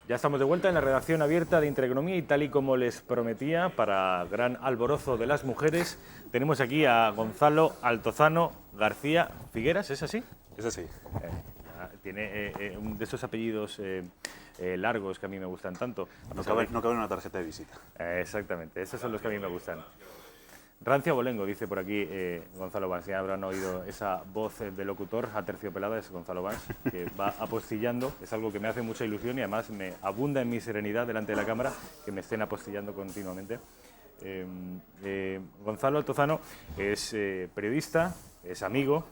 Ya estamos de vuelta en la redacción abierta de Intereconomía y tal y como les prometía, para gran alborozo de las mujeres, tenemos aquí a Gonzalo Altozano García Figueras, ¿es así? Es así. Tiene de esos apellidos largos que a mí me gustan tanto. No cabe en una tarjeta de visita. Exactamente, esos son los que a mí me gustan. Rancia Bolengo, dice por aquí Gonzalo Vans. Ya habrán oído esa voz de locutor aterciopelada, es Gonzalo Vans, que va apostillando. Es algo que me hace mucha ilusión y además me abunda en mi serenidad delante de la cámara que me estén apostillando continuamente. Gonzalo Altozano es periodista, es amigo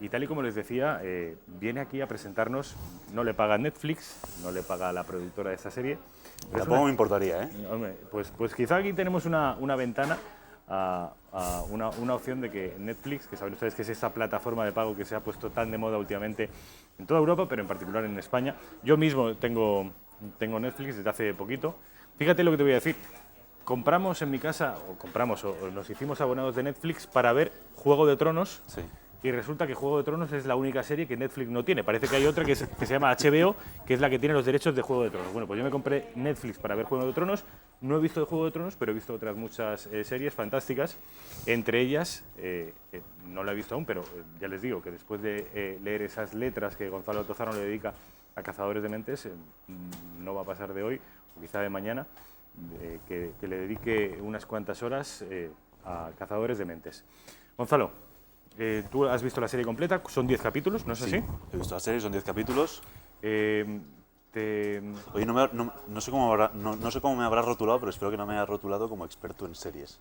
y tal y como les decía, viene aquí a presentarnos. No le paga Netflix, no le paga la productora de esta serie. Tampoco me importaría, ¿eh? Hombre, pues quizá aquí tenemos una ventana a una opción de que Netflix, que saben ustedes que es esta plataforma de pago que se ha puesto tan de moda últimamente en toda Europa, pero en particular en España. Yo mismo tengo Netflix desde hace poquito. Fíjate lo que te voy a decir. Compramos en mi casa, o nos hicimos abonados de Netflix para ver Juego de Tronos. Sí. Y resulta que Juego de Tronos es la única serie que Netflix no tiene. Parece que hay otra que se llama HBO, que es la que tiene los derechos de Juego de Tronos. Bueno, pues yo me compré Netflix para ver Juego de Tronos. No he visto Juego de Tronos, pero he visto otras muchas series fantásticas. Entre ellas, no la he visto aún, pero ya les digo que después de leer esas letras que Gonzalo Altozano le dedica a Cazadores de Mentes, no va a pasar de hoy, o quizá de mañana, que le dedique unas cuantas horas a Cazadores de Mentes. Gonzalo, tú has visto la serie completa, son 10 capítulos, ¿no es así? Sí, he visto la serie, son 10 capítulos. Oye, no sé cómo me habrás rotulado, pero espero que no me hayas rotulado como experto en series.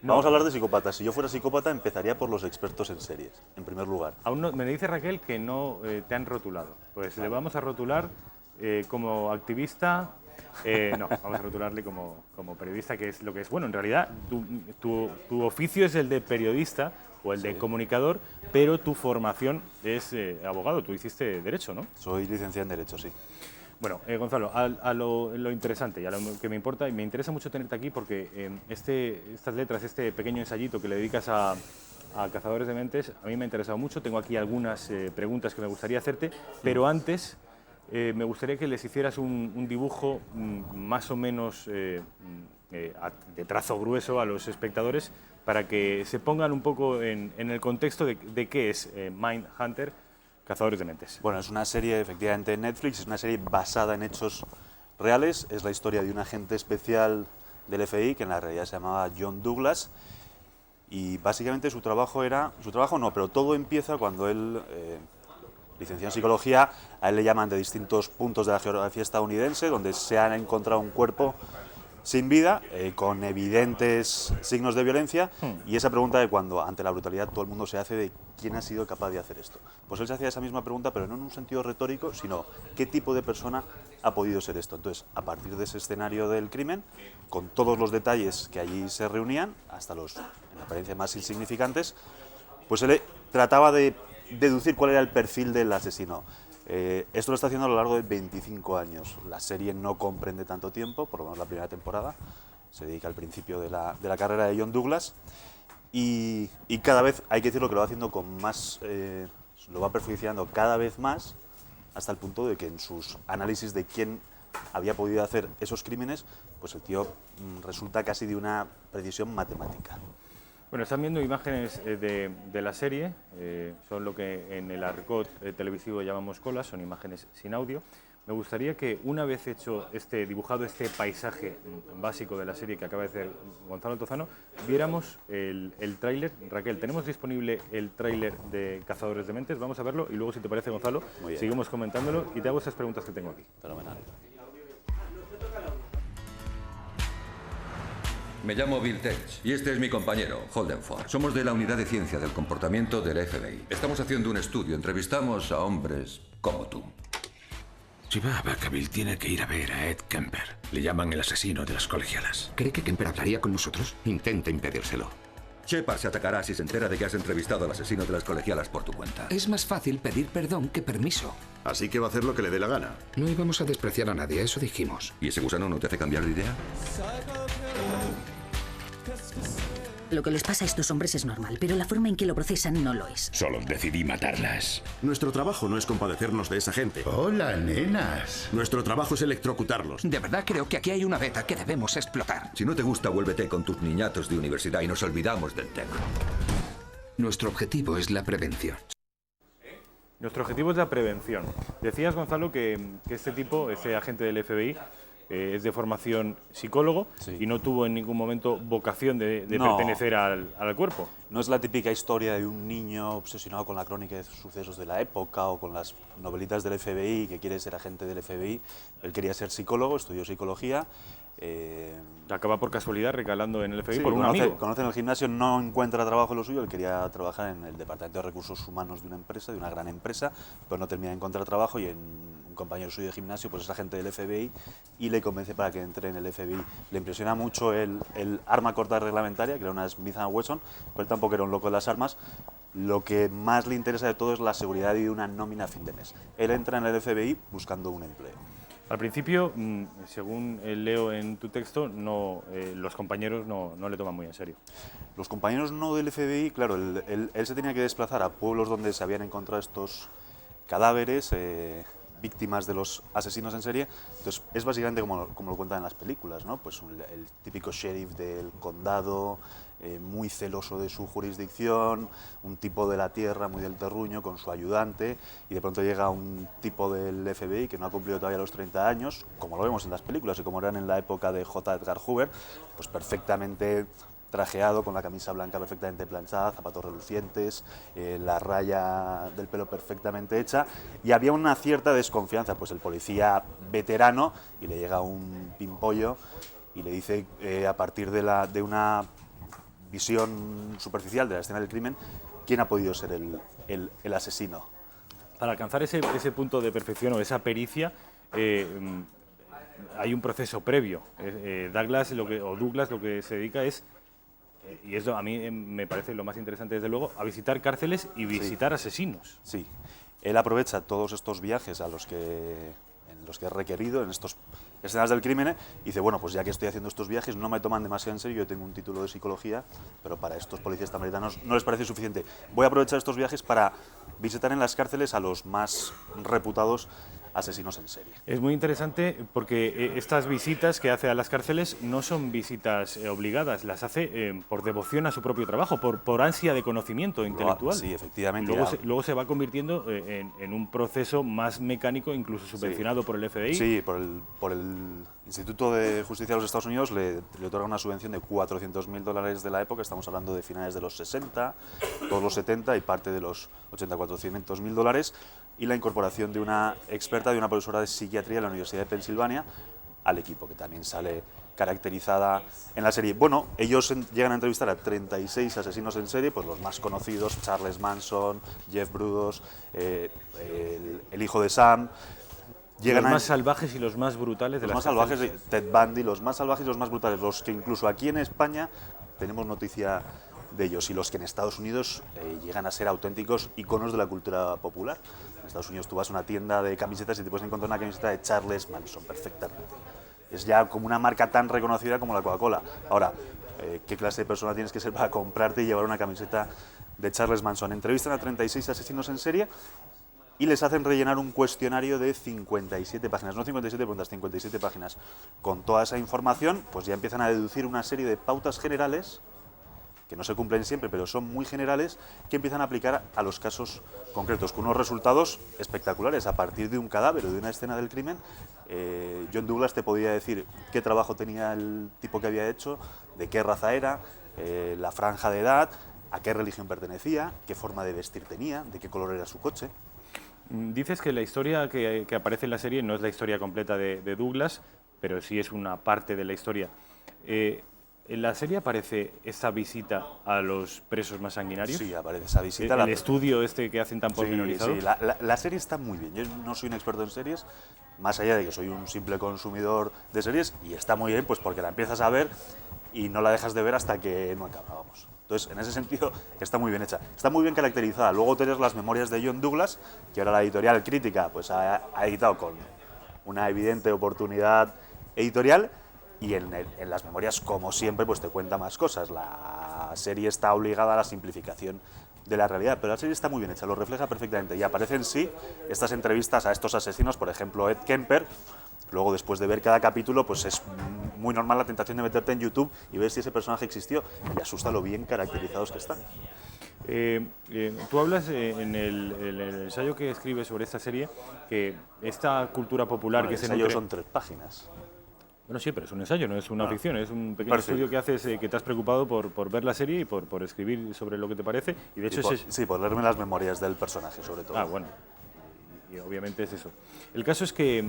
No. Vamos a hablar de psicópatas. Si yo fuera psicópata, empezaría por los expertos en series, en primer lugar. Aún no, me dice Raquel que no te han rotulado. Pues le vamos a rotular como activista. No, vamos a rotularle como periodista, que es lo que es. Bueno, en realidad tu oficio es el de periodista o el de comunicador, pero tu formación es abogado. Tú hiciste Derecho, ¿no? Soy licenciado en Derecho, sí. Bueno, Gonzalo, a lo interesante y a lo que me importa, y me interesa mucho tenerte aquí porque estas letras, este pequeño ensayito que le dedicas a Cazadores de Mentes, a mí me ha interesado mucho. Tengo aquí algunas preguntas que me gustaría hacerte, pero antes me gustaría que les hicieras un dibujo más o menos de trazo grueso a los espectadores para que se pongan un poco en el contexto de qué es Mindhunter, Cazadores de Mentes. Bueno, es una serie efectivamente en Netflix, es una serie basada en hechos reales. Es la historia de un agente especial del FBI que en la realidad se llamaba John Douglas. Y básicamente pero todo empieza cuando él, licenciado en psicología, a él le llaman de distintos puntos de la geografía estadounidense, donde se ha encontrado un cuerpo sin vida, con evidentes signos de violencia, y esa pregunta de cuando ante la brutalidad todo el mundo se hace de quién ha sido capaz de hacer esto. Pues él se hacía esa misma pregunta, pero no en un sentido retórico, sino qué tipo de persona ha podido ser esto. Entonces, a partir de ese escenario del crimen, con todos los detalles que allí se reunían, hasta los, en apariencia, más insignificantes, pues él trataba de deducir cuál era el perfil del asesino. Esto lo está haciendo a lo largo de 25 años. La serie no comprende tanto tiempo, por lo menos la primera temporada. Se dedica al principio de la carrera de John Douglas. Y cada vez, hay que decirlo, que lo va haciendo con más... lo va perfeccionando cada vez más, hasta el punto de que en sus análisis de quién había podido hacer esos crímenes, pues el tío resulta casi de una precisión matemática. Bueno, están viendo imágenes de la serie, son lo que en el argot televisivo llamamos colas, son imágenes sin audio. Me gustaría que una vez dibujado este paisaje básico de la serie que acaba de hacer Gonzalo Altozano, viéramos el tráiler. Raquel, tenemos disponible el tráiler de Cazadores de Mentes, vamos a verlo y luego, si te parece, Gonzalo, seguimos comentándolo y te hago estas preguntas que tengo aquí. Fenomenal. Me llamo Bill Tench y este es mi compañero, Holden Ford. Somos de la Unidad de Ciencia del Comportamiento del FBI. Estamos haciendo un estudio, entrevistamos a hombres como tú. Si va a Vacaville, tiene que ir a ver a Ed Kemper. Le llaman el asesino de las colegialas. ¿Cree que Kemper hablaría con nosotros? Intenta impedírselo. Shepard se atacará si se entera de que has entrevistado al asesino de las colegialas por tu cuenta. Es más fácil pedir perdón que permiso. Así que va a hacer lo que le dé la gana. No íbamos a despreciar a nadie, eso dijimos. ¿Y ese gusano no te hace cambiar de idea? Lo que les pasa a estos hombres es normal, pero la forma en que lo procesan no lo es. Solo decidí matarlas. Nuestro trabajo no es compadecernos de esa gente. Hola, nenas. Nuestro trabajo es electrocutarlos. De verdad creo que aquí hay una beta que debemos explotar. Si no te gusta, vuélvete con tus niñatos de universidad y nos olvidamos del tema. Nuestro objetivo es la prevención. Nuestro objetivo es la prevención. Decías, Gonzalo, que este tipo, este agente del FBI, es de formación psicólogo y no tuvo en ningún momento vocación de pertenecer al cuerpo. No es la típica historia de un niño obsesionado con la crónica de sucesos de la época o con las novelitas del FBI que quiere ser agente del FBI. Él quería ser psicólogo, estudió psicología. Acaba por casualidad recalando en el FBI Sí, por un amigo. Conoce en el gimnasio, no encuentra trabajo en lo suyo, él quería trabajar en el departamento de recursos humanos de una empresa, de una gran empresa, pero no termina de encontrar trabajo y un compañero suyo de gimnasio pues es agente del FBI y le convence para que entre en el FBI. Le impresiona mucho el arma corta reglamentaria, que era una Smith & Wesson, pero él tampoco era un loco de las armas. Lo que más le interesa de todo es la seguridad y una nómina a fin de mes. Él entra en el FBI buscando un empleo. Al principio, según leo en tu texto, los compañeros no le toman muy en serio. Los compañeros no del FBI, claro, él se tenía que desplazar a pueblos donde se habían encontrado estos cadáveres, víctimas de los asesinos en serie. Entonces es básicamente como lo cuentan en las películas, ¿no? Pues el típico sheriff del condado, muy celoso de su jurisdicción, un tipo de la tierra, muy del terruño, con su ayudante, y de pronto llega un tipo del FBI que no ha cumplido todavía los 30 años, como lo vemos en las películas y como eran en la época de J. Edgar Hoover, pues perfectamente trajeado, con la camisa blanca perfectamente planchada, zapatos relucientes, la raya del pelo perfectamente hecha, y había una cierta desconfianza, pues el policía veterano, y le llega un pimpollo y le dice, a partir de una visión superficial de la escena del crimen, quién ha podido ser el asesino. Para alcanzar ese punto de perfección o esa pericia, hay un proceso previo. Douglas lo que se dedica es, y eso a mí me parece lo más interesante desde luego, a visitar cárceles y visitar asesinos. Sí, él aprovecha todos estos viajes en los que es requerido, en estas escenas del crimen, y dice, bueno, pues ya que estoy haciendo estos viajes, no me toman demasiado en serio, yo tengo un título de psicología, pero para estos policías americanos no les parece suficiente. Voy a aprovechar estos viajes para visitar en las cárceles a los más reputados asesinos en serie. Es muy interesante porque estas visitas que hace a las cárceles no son visitas obligadas, las hace por devoción a su propio trabajo, por ansia de conocimiento intelectual. Sí, efectivamente. Y luego se va convirtiendo en un proceso más mecánico, incluso subvencionado por el FBI. Sí, por el Instituto de Justicia de los Estados Unidos le otorga una subvención de $400.000 de la época, estamos hablando de finales de los 60, todos los 70 y parte de los 80, $400.000, y la incorporación de una experta, de una profesora de psiquiatría de la Universidad de Pensilvania al equipo, que también sale caracterizada en la serie. Bueno, ellos llegan a entrevistar a 36 asesinos en serie, pues los más conocidos, Charles Manson, Jeff Brudos, el hijo de Sam. Los más salvajes y los más brutales de las cárceles. Los más salvajes, Ted Bundy, los más salvajes y los más brutales, los que incluso aquí en España tenemos noticia de ellos, y los que en Estados Unidos llegan a ser auténticos iconos de la cultura popular. En Estados Unidos tú vas a una tienda de camisetas y te puedes encontrar una camiseta de Charles Manson perfectamente. Es ya como una marca tan reconocida como la Coca-Cola. Ahora, ¿qué clase de persona tienes que ser para comprarte y llevar una camiseta de Charles Manson? Entrevistan a 36 asesinos en serie y les hacen rellenar un cuestionario de 57 páginas, no 57 preguntas, 57 páginas. Con toda esa información, pues ya empiezan a deducir una serie de pautas generales, que no se cumplen siempre, pero son muy generales, que empiezan a aplicar a los casos concretos, con unos resultados espectaculares. A partir de un cadáver o de una escena del crimen, John Douglas te podía decir qué trabajo tenía el tipo que había hecho, de qué raza era, la franja de edad, a qué religión pertenecía, qué forma de vestir tenía, de qué color era su coche. Dices que la historia que aparece en la serie no es la historia completa de Douglas, pero sí es una parte de la historia. ¿En la serie aparece esa visita a los presos más sanguinarios? Sí, aparece esa visita. ¿El estudio este que hacen tan pormenorizado? Sí, la serie está muy bien. Yo no soy un experto en series, más allá de que soy un simple consumidor de series, y está muy bien pues porque la empiezas a ver y no la dejas de ver hasta que no acaba, vamos. Entonces, en ese sentido, está muy bien hecha. Está muy bien caracterizada. Luego tienes las memorias de John Douglas, que ahora la editorial Crítica pues, ha editado con una evidente oportunidad editorial, y en las memorias, como siempre, pues te cuenta más cosas. La la serie está obligada a la simplificación de la realidad, pero la serie está muy bien hecha, lo refleja perfectamente y aparecen sí estas entrevistas a estos asesinos, por ejemplo Ed Kemper. Luego, después de ver cada capítulo, pues es muy normal la tentación de meterte en YouTube y ver si ese personaje existió, y asusta lo bien caracterizados que están. Tú hablas en el ensayo que escribes sobre esta serie que esta cultura popular Bueno, que el se ensayo nutre... son 3 páginas. Bueno, sí, pero es un ensayo, no es una ficción, es un pequeño Perfecto. estudio que haces, que te has preocupado por ver la serie y por escribir sobre lo que te parece. Y de hecho Sí, por leerme las memorias del personaje, sobre todo. Ah, bueno. Y obviamente es eso. El caso es que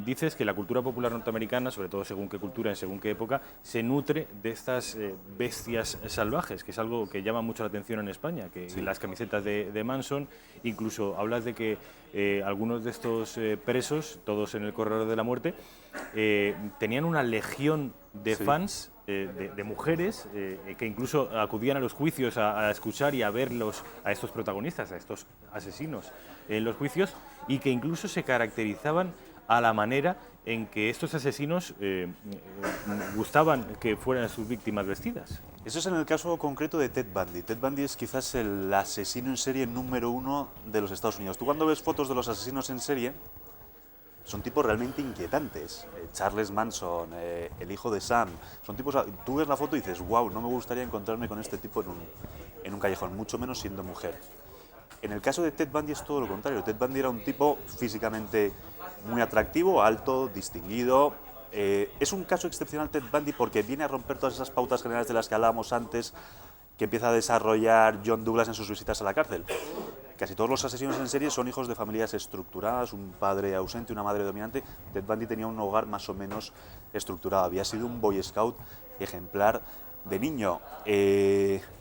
dices que la cultura popular norteamericana, sobre todo según qué cultura, en según qué época, se nutre de estas bestias salvajes, que es algo que llama mucho la atención en España, que las camisetas de Manson, incluso hablas de que algunos de estos presos, todos en el corredor de la muerte, tenían una legión de fans, de mujeres, que incluso acudían a los juicios a escuchar y a ver a estos protagonistas, a estos asesinos en los juicios, y que incluso se caracterizaban a la manera en que estos asesinos gustaban que fueran sus víctimas vestidas. Eso es en el caso concreto de Ted Bundy. Ted Bundy es quizás el asesino en serie número 1 de los Estados Unidos. Tú cuando ves fotos de los asesinos en serie, son tipos realmente inquietantes. Charles Manson, el hijo de Sam, son tipos... Tú ves la foto y dices, wow, no me gustaría encontrarme con este tipo en un callejón, mucho menos siendo mujer. En el caso de Ted Bundy es todo lo contrario. Ted Bundy era un tipo físicamente muy atractivo, alto, distinguido. Es un caso excepcional Ted Bundy porque viene a romper todas esas pautas generales de las que hablábamos antes, que empieza a desarrollar John Douglas en sus visitas a la cárcel. Casi todos los asesinos en serie son hijos de familias estructuradas, un padre ausente, una madre dominante. Ted Bundy tenía un hogar más o menos estructurado. Había sido un Boy Scout ejemplar de niño,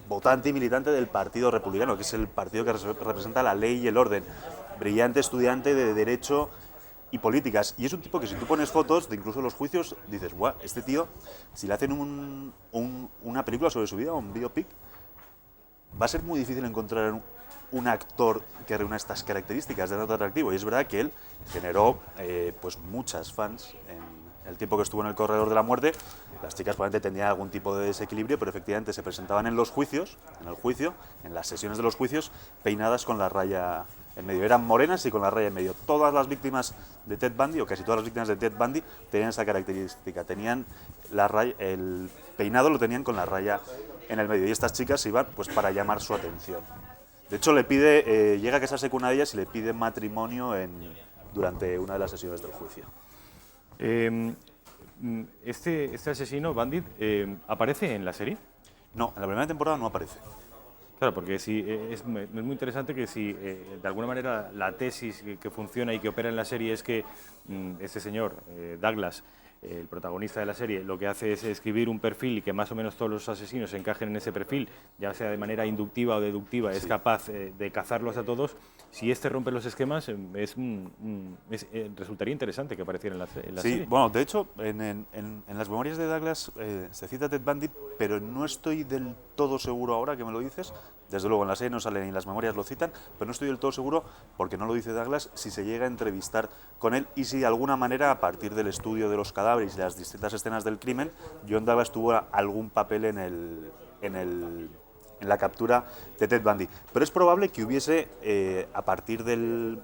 votante y militante del Partido Republicano, que es el partido que representa la ley y el orden. Brillante estudiante de Derecho y Políticas. Y es un tipo que si tú pones fotos de incluso los juicios, dices, guau, este tío, si le hacen una película sobre su vida, un biopic, va a ser muy difícil encontrar un actor que reúna estas características de tanto atractivo. Y es verdad que él generó pues muchas fans en el tiempo que estuvo en el corredor de la muerte. Las chicas probablemente tenían algún tipo de desequilibrio, pero efectivamente se presentaban en los juicios, en las sesiones de los juicios, peinadas con la raya en medio. Eran morenas y con la raya en medio. Todas las víctimas de Ted Bundy, o casi todas las víctimas de Ted Bundy, tenían esa característica. Tenían la raya, el peinado lo tenían con la raya en el medio. Y estas chicas iban pues para llamar su atención. De hecho, llega a casarse con una de ellas y le pide matrimonio durante una de las sesiones del juicio. Este asesino, Bandit, ¿aparece en la serie? No, en la primera temporada no aparece. Claro, porque es muy interesante que si de alguna manera la tesis que funciona y que opera en la serie es que este señor, Douglas, el protagonista de la serie, lo que hace es escribir un perfil y que más o menos todos los asesinos encajen en ese perfil, ya sea de manera inductiva o deductiva, es capaz de cazarlos a todos. Si este rompe los esquemas, resultaría interesante que apareciera en la serie. Sí, bueno, de hecho, en las memorias de Douglas se cita Ted Bundy, pero no estoy del todo seguro ahora que me lo dices. Desde luego en la serie no sale ni en las memorias lo citan, pero no estoy del todo seguro, porque no lo dice Douglas, si se llega a entrevistar con él y si de alguna manera, a partir del estudio de los cadáveres y las distintas escenas del crimen, John Douglas tuvo algún papel en la captura de Ted Bundy. Pero es probable que hubiese, a partir del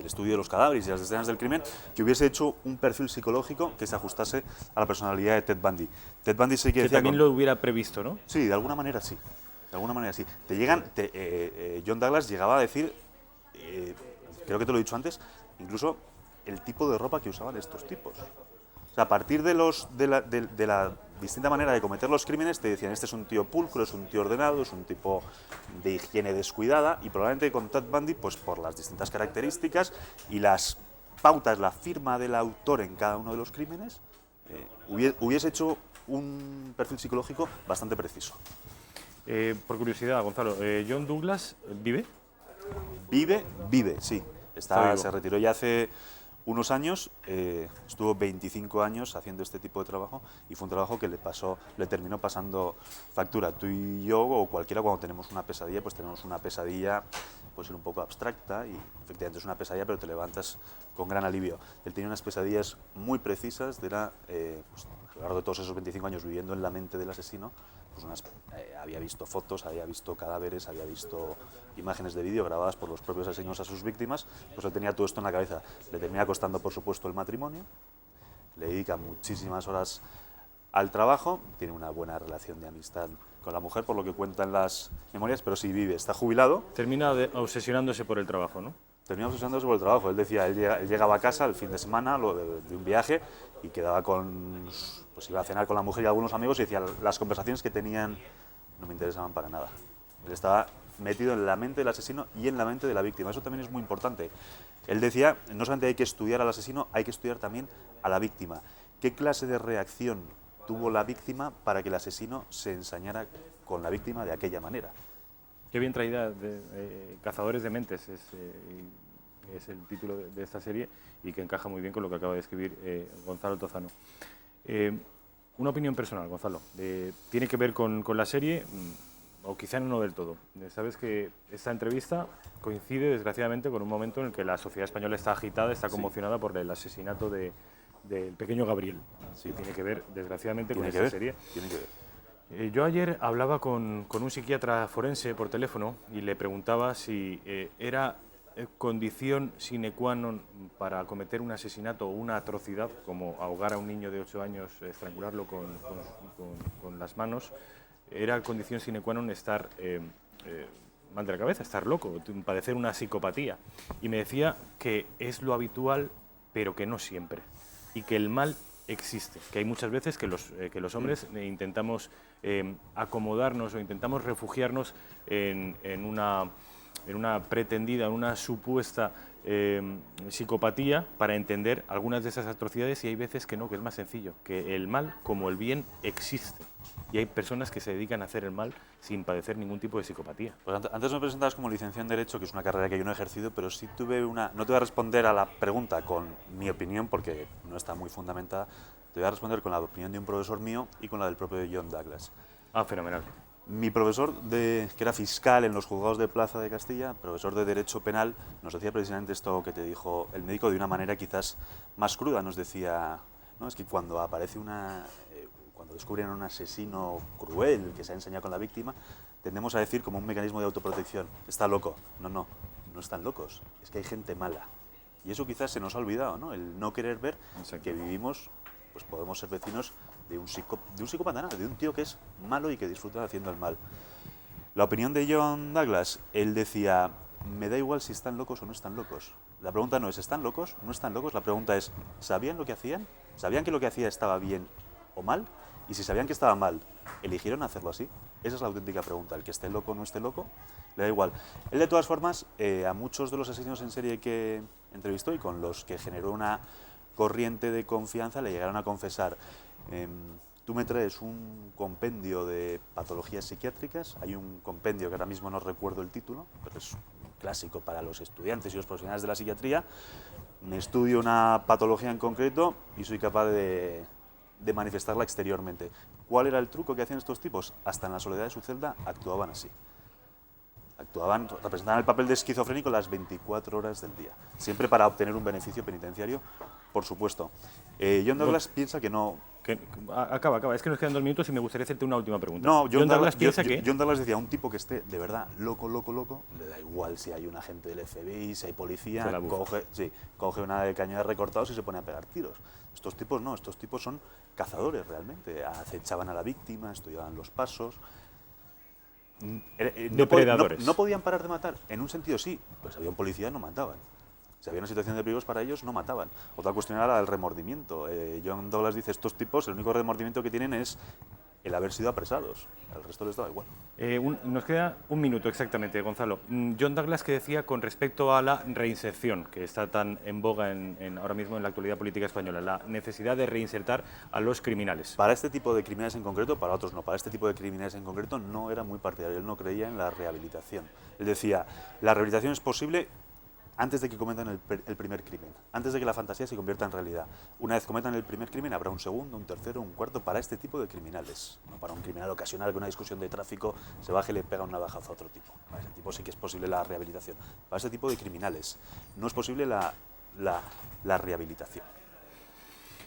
estudio de los cadáveres y las escenas del crimen, que hubiese hecho un perfil psicológico que se ajustase a la personalidad de Ted Bundy. Ted Bundy sí que también lo hubiera previsto, ¿no? Sí, de alguna manera sí. De alguna manera sí. John Douglas llegaba a decir, creo que te lo he dicho antes, incluso el tipo de ropa que usaban estos tipos. O sea, a partir de la distinta manera de cometer los crímenes, te decían, este es un tío pulcro, es un tío ordenado, es un tipo de higiene descuidada, y probablemente con Ted Bundy, pues por las distintas características y las pautas, la firma del autor en cada uno de los crímenes, hubiese hecho un perfil psicológico bastante preciso. Por curiosidad, Gonzalo, ¿John Douglas vive? Vive, sí. Se retiró ya hace unos años, estuvo 25 años haciendo este tipo de trabajo y fue un trabajo que le terminó pasando factura. Tú y yo, o cualquiera, cuando tenemos una pesadilla, pues tenemos una pesadilla, puede ser un poco abstracta y efectivamente es una pesadilla, pero te levantas con gran alivio. Él tenía unas pesadillas muy precisas, era lo largo de todos esos 25 años viviendo en la mente del asesino, pues había visto fotos, había visto cadáveres, había visto imágenes de vídeo grabadas por los propios asesinos a sus víctimas, pues él tenía todo esto en la cabeza. Le termina costando, por supuesto, el matrimonio, le dedica muchísimas horas al trabajo, tiene una buena relación de amistad con la mujer, por lo que cuentan las memorias, pero sí vive, está jubilado. Termina obsesionándose por el trabajo, ¿no? Termina obsesionándose por el trabajo. Él decía, él llegaba a casa el fin de semana de un viaje y quedaba pues iba a cenar con la mujer y algunos amigos y decía, las conversaciones que tenían no me interesaban para nada. Él estaba metido en la mente del asesino y en la mente de la víctima. Eso también es muy importante. Él decía, no solamente hay que estudiar al asesino, hay que estudiar también a la víctima. ¿Qué clase de reacción tuvo la víctima para que el asesino se ensañara con la víctima de aquella manera? Qué bien traída, Cazadores de Mentes es el título de esta serie y que encaja muy bien con lo que acaba de escribir Gonzalo Tozano. Una opinión personal, Gonzalo, tiene que ver con la serie, o quizá no del todo. Sabes que esta entrevista coincide, desgraciadamente, con un momento en el que la sociedad española está agitada, está conmocionada por el asesinato del pequeño Gabriel. Sí. Tiene que ver, desgraciadamente, con esta serie. Tiene que ver. Yo ayer hablaba con un psiquiatra forense por teléfono y le preguntaba si era condición sine qua non para cometer un asesinato o una atrocidad, como ahogar a un niño de 8 años, estrangularlo con las manos, era condición sine qua non estar mal de la cabeza, estar loco, padecer una psicopatía. Y me decía que es lo habitual, pero que no siempre, y que el mal existe, que hay muchas veces que los hombres intentamos acomodarnos o intentamos refugiarnos en una pretendida, en una supuesta psicopatía para entender algunas de esas atrocidades, y hay veces que no, que es más sencillo, que el mal como el bien existe. Y hay personas que se dedican a hacer el mal sin padecer ningún tipo de psicopatía. Pues antes me presentabas como licenciado en Derecho, que es una carrera que yo no he ejercido, pero sí tuve una... No te voy a responder a la pregunta con mi opinión, porque no está muy fundamentada. Te voy a responder con la opinión de un profesor mío y con la del propio John Douglas. Ah, fenomenal. Mi profesor, que era fiscal en los juzgados de Plaza de Castilla, profesor de Derecho Penal, nos decía precisamente esto que te dijo el médico de una manera quizás más cruda. Nos decía, no, es que cuando aparece cuando descubren un asesino cruel que se ha ensañado con la víctima, tendemos a decir como un mecanismo de autoprotección, está loco. No están locos, es que hay gente mala. Y eso quizás se nos ha olvidado, ¿no? El no querer ver que vivimos, pues podemos ser vecinos de un psicópata, de un tío que es malo y que disfruta haciendo el mal. La opinión de John Douglas, él decía, me da igual si están locos o no están locos. La pregunta no es, ¿están locos? ¿No están locos? La pregunta es, ¿sabían lo que hacían? ¿Sabían que lo que hacía estaba bien o mal? Y si sabían que estaba mal, ¿eligieron hacerlo así? Esa es la auténtica pregunta. El que esté loco o no esté loco, le da igual. Él, de todas formas, a muchos de los asesinos en serie que entrevistó y con los que generó una corriente de confianza, le llegaron a confesar, tú me traes un compendio de patologías psiquiátricas, hay un compendio que ahora mismo no recuerdo el título, pero es un clásico para los estudiantes y los profesionales de la psiquiatría, me estudio una patología en concreto y soy capaz de manifestarla exteriormente. ¿Cuál era el truco que hacían estos tipos? Hasta en la soledad de su celda actuaban así. Representaban el papel de esquizofrénico las 24 horas del día, siempre para obtener un beneficio penitenciario, por supuesto. John Douglas piensa que no... Acaba, es que nos quedan 2 minutos y me gustaría hacerte una última pregunta. No, John Douglas piensa que... John Douglas decía, un tipo que esté de verdad loco, le da igual si hay un agente del FBI, si hay policía, coge una de cañones recortados y se pone a pegar tiros. Estos tipos no, estos tipos son cazadores realmente, acechaban a la víctima, estudiaban los pasos... Depredadores. No podían parar de matar, en un sentido sí, pues si había un policía no mataban. Si había una situación de peligros para ellos, no mataban. Otra cuestión era la del remordimiento. John Douglas dice, estos tipos, el único remordimiento que tienen es el haber sido apresados. Al resto les daba igual. Nos queda 1 minuto exactamente, Gonzalo. John Douglas, ¿qué decía con respecto a la reinserción, que está tan en boga ahora mismo en la actualidad política española, la necesidad de reinsertar a los criminales? Para este tipo de criminales en concreto, para otros no. Para este tipo de criminales en concreto no era muy partidario. Él no creía en la rehabilitación. Él decía, la rehabilitación es posible antes de que cometan el primer crimen, antes de que la fantasía se convierta en realidad. Una vez cometan el primer crimen, habrá un segundo, un tercero, un cuarto para este tipo de criminales. No para un criminal ocasional que una discusión de tráfico se baje y le pega un navajazo a otro tipo. Para ese tipo sí que es posible la rehabilitación. Para este tipo de criminales no es posible la rehabilitación.